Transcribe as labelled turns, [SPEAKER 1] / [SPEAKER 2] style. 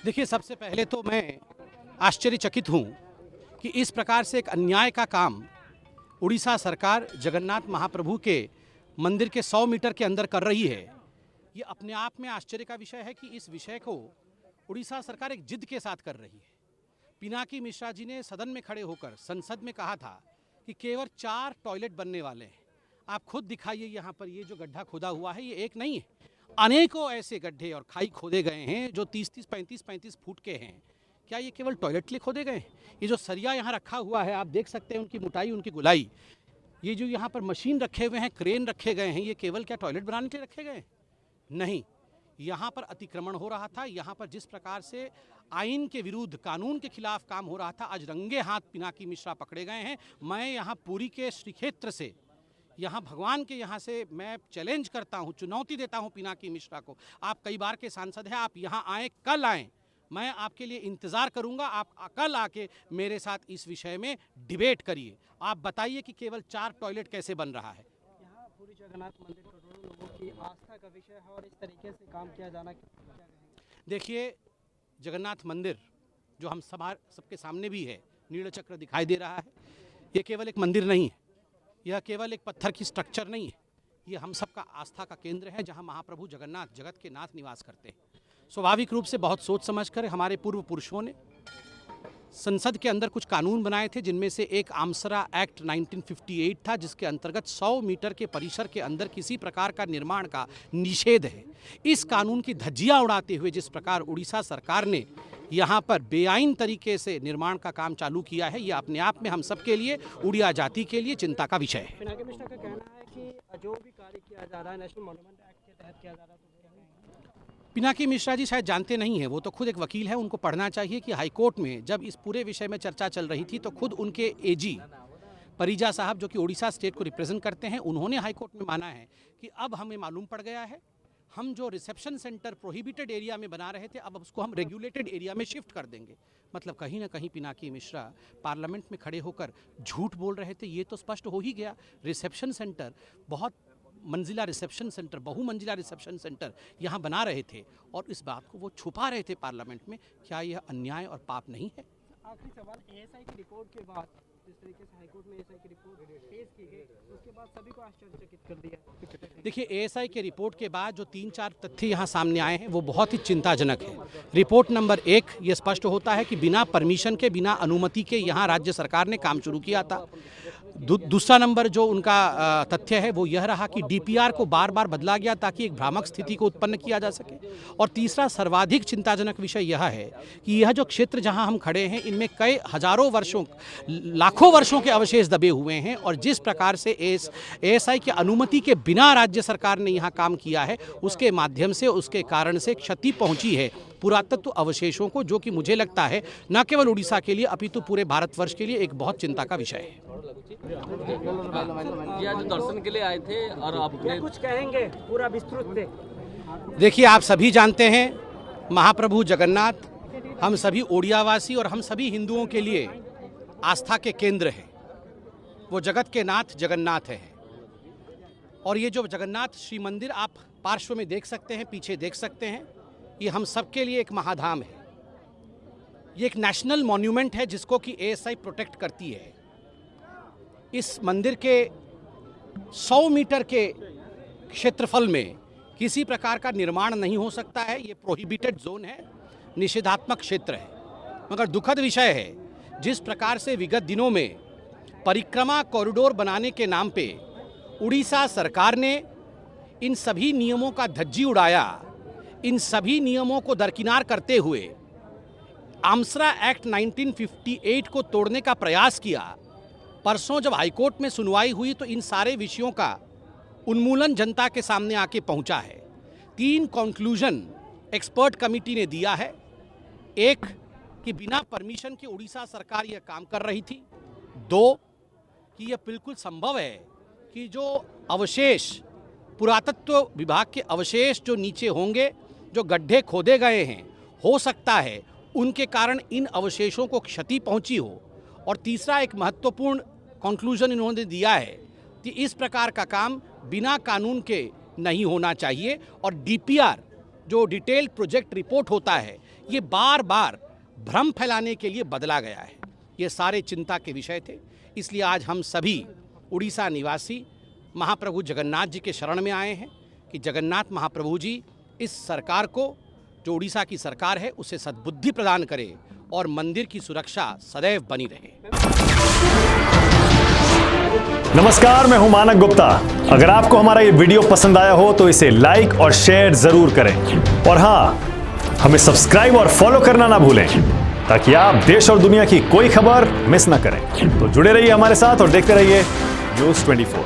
[SPEAKER 1] देखिए, सबसे पहले तो मैं आश्चर्यचकित हूँ कि इस प्रकार से एक अन्याय का काम उड़ीसा सरकार जगन्नाथ महाप्रभु के मंदिर के 100 मीटर के अंदर कर रही है। ये अपने आप में आश्चर्य का विषय है कि इस विषय को उड़ीसा सरकार एक जिद के साथ कर रही है। पिनाकी मिश्रा जी ने सदन में खड़े होकर संसद में कहा था कि केवल 4 टॉयलेट बनने वाले हैं। आप खुद दिखाइए, यहाँ पर ये जो गड्ढा खोदा हुआ है ये एक नहीं है, अनेकों ऐसे गड्ढे और खाई खोदे गए हैं जो 30-30, 35-35 फुट के हैं। क्या ये केवल टॉयलेट के लिए खोदे गए? ये जो सरिया यहाँ रखा हुआ है, आप देख सकते हैं उनकी मोटाई, उनकी गुलाई। ये जो यहाँ पर मशीन रखे हुए हैं, क्रेन रखे गए हैं, ये केवल क्या टॉयलेट बनाने के लिए रखे गए? नहीं, यहाँ पर अतिक्रमण हो रहा था। यहाँ पर जिस प्रकार से आइन के विरुद्ध, कानून के खिलाफ काम हो रहा था, आज रंगे हाथ पिनाकी मिश्रा पकड़े गए हैं। मैं यहाँ पुरी के श्री क्षेत्र से, यहाँ भगवान के यहाँ से मैं चैलेंज करता हूँ, चुनौती देता हूँ पिनाकी मिश्रा को। आप कई बार के सांसद हैं, आप यहाँ आएँ, कल आएँ, मैं आपके लिए इंतज़ार करूँगा। आप कल आके मेरे साथ इस विषय में डिबेट करिए। आप बताइए कि केवल 4 टॉयलेट कैसे बन रहा है।
[SPEAKER 2] यहाँ पूरी जगन्नाथ मंदिर करोड़ों लोगों की आस्था का विषय है और इस तरीके से काम किया जाना क्या कहेंगे?
[SPEAKER 1] देखिए, जगन्नाथ मंदिर जो हम सबके सामने भी है, नील चक्र दिखाई दे रहा है, ये केवल एक मंदिर नहीं है, यह केवल एक पत्थर की स्ट्रक्चर नहीं है, ये हम सबका आस्था का केंद्र है जहां महाप्रभु जगन्नाथ जगत के नाथ निवास करते हैं। स्वाभाविक रूप से बहुत सोच समझकर हमारे पूर्व पुरुषों ने संसद के अंदर कुछ कानून बनाए थे, जिनमें से एक आमसरा एक्ट 1958 था, जिसके अंतर्गत 100 मीटर के परिसर के अंदर किसी प्रकार का निर्माण का निषेध है। इस कानून की धज्जियां उड़ाते हुए जिस प्रकार उड़ीसा सरकार ने यहाँ पर बेआईन तरीके से निर्माण का काम चालू किया है, ये अपने आप में हम सबके लिए, उड़िया जाति के लिए चिंता का विषय है।
[SPEAKER 2] पिनाकी मिश्रा का कहना है कि जो भी कार्य किया जा रहा है नेशनल मॉन्यूमेंट एक्ट के तहत किया जा रहा है,
[SPEAKER 1] पिनाकी मिश्रा जी शायद जानते नहीं हैं, वो तो खुद एक वकील है, उनको पढ़ना चाहिए कि हाईकोर्ट में जब इस पूरे विषय में चर्चा चल रही थी तो खुद उनके एजी परिजा साहब, जो कि उड़ीसा स्टेट को रिप्रेजेंट करते हैं, उन्होंने हाईकोर्ट में माना है कि अब हमें मालूम पड़ गया है, हम जो रिसेप्शन सेंटर प्रोहिबिटेड एरिया में बना रहे थे, अब उसको हम रेगुलेटेड एरिया में शिफ्ट कर देंगे। मतलब कहीं ना कहीं पिनाकी मिश्रा पार्लियामेंट में खड़े होकर झूठ बोल रहे थे। ये तो स्पष्ट हो ही गया, रिसेप्शन सेंटर, बहुत मंजिला रिसेप्शन सेंटर, बहुमंजिला रिसेप्शन सेंटर यहाँ बना रहे थे और इस बात को वो छुपा रहे थे पार्लियामेंट में। क्या यह अन्याय और पाप नहीं है?
[SPEAKER 2] आखिरी सवाल, एएसआई की रिपोर्ट के बाद जिस तरीके से हाईकोर्ट में एएसआई की रिपोर्ट पेश की गई, उसके बाद सभी को आश्चर्यचकित कर दिया।
[SPEAKER 1] देखिए, एएसआई के रिपोर्ट के बाद जो 3-4 तथ्य यहाँ सामने आए हैं वो बहुत ही चिंताजनक है। रिपोर्ट नंबर 1 ये स्पष्ट होता है कि बिना परमिशन के, बिना अनुमति के यहाँ राज्य सरकार ने काम शुरू किया था। दूसरा नंबर जो उनका तथ्य है वो यह रहा कि डीपीआर को बार बार बदला गया ताकि एक भ्रामक स्थिति को उत्पन्न किया जा सके। और तीसरा सर्वाधिक चिंताजनक विषय यह है कि यह जो क्षेत्र जहां हम खड़े हैं, इनमें कई हजारों वर्षों, लाखों वर्षों के अवशेष दबे हुए हैं और जिस प्रकार से एएसआई की अनुमति के बिना राज्य सरकार ने यहाँ काम किया है, उसके माध्यम से, उसके कारण से क्षति पहुँची है पुरातत्व अवशेषों को, जो कि मुझे लगता है न केवल उड़ीसा के लिए अपितु पूरे भारतवर्ष के लिए एक बहुत चिंता का विषय है।
[SPEAKER 3] आज दर्शन के लिए आए थे और आपने
[SPEAKER 2] कुछ कहेंगे पूरा विस्तृत से?
[SPEAKER 1] देखिए, आप सभी जानते हैं महाप्रभु जगन्नाथ हम सभी ओडियावासी और हम सभी हिंदुओं के लिए आस्था के केंद्र हैं। वो जगत के नाथ जगन्नाथ है और ये जो जगन्नाथ श्री मंदिर आप पार्श्व में देख सकते हैं, पीछे देख सकते हैं, ये हम सबके लिए एक महाधाम है। ये एक नेशनल मॉन्यूमेंट है जिसको कि एएसआई प्रोटेक्ट करती है। इस मंदिर के 100 मीटर के क्षेत्रफल में किसी प्रकार का निर्माण नहीं हो सकता है। ये प्रोहिबिटेड जोन है, निषेधात्मक क्षेत्र है। मगर दुखद विषय है जिस प्रकार से विगत दिनों में परिक्रमा कॉरिडोर बनाने के नाम पे उड़ीसा सरकार ने इन सभी नियमों का धज्जी उड़ाया, इन सभी नियमों को दरकिनार करते हुए आमसरा एक्ट 1958 को तोड़ने का प्रयास किया। परसों जब हाईकोर्ट में सुनवाई हुई तो इन सारे विषयों का उन्मूलन जनता के सामने आके पहुंचा है। 3 कंक्लूजन एक्सपर्ट कमेटी ने दिया है। एक, कि बिना परमिशन के उड़ीसा सरकार यह काम कर रही थी। 2, कि यह बिल्कुल संभव है कि जो अवशेष, पुरातत्व विभाग के अवशेष जो नीचे होंगे, जो गड्ढे खोदे गए हैं, हो सकता है उनके कारण इन अवशेषों को क्षति पहुंची हो। और तीसरा एक महत्वपूर्ण कंक्लूजन इन्होंने दिया है कि इस प्रकार का काम बिना कानून के नहीं होना चाहिए और डीपीआर जो डिटेल प्रोजेक्ट रिपोर्ट होता है, ये बार बार भ्रम फैलाने के लिए बदला गया है। ये सारे चिंता के विषय थे। इसलिए आज हम सभी उड़ीसा निवासी महाप्रभु जगन्नाथ जी के शरण में आए हैं कि जगन्नाथ महाप्रभु जी इस सरकार को, जो उड़ीसा की सरकार है, उसे सद्बुद्धि प्रदान करे और मंदिर की सुरक्षा सदैव बनी रहे।
[SPEAKER 4] नमस्कार, मैं हूं मानक गुप्ता। अगर आपको हमारा ये वीडियो पसंद आया हो तो इसे लाइक और शेयर जरूर करें और हां, हमें सब्सक्राइब और फॉलो करना ना भूलें ताकि आप देश और दुनिया की कोई खबर मिस ना करें। तो जुड़े रहिए हमारे साथ और देखते रहिए न्यूज़ 24।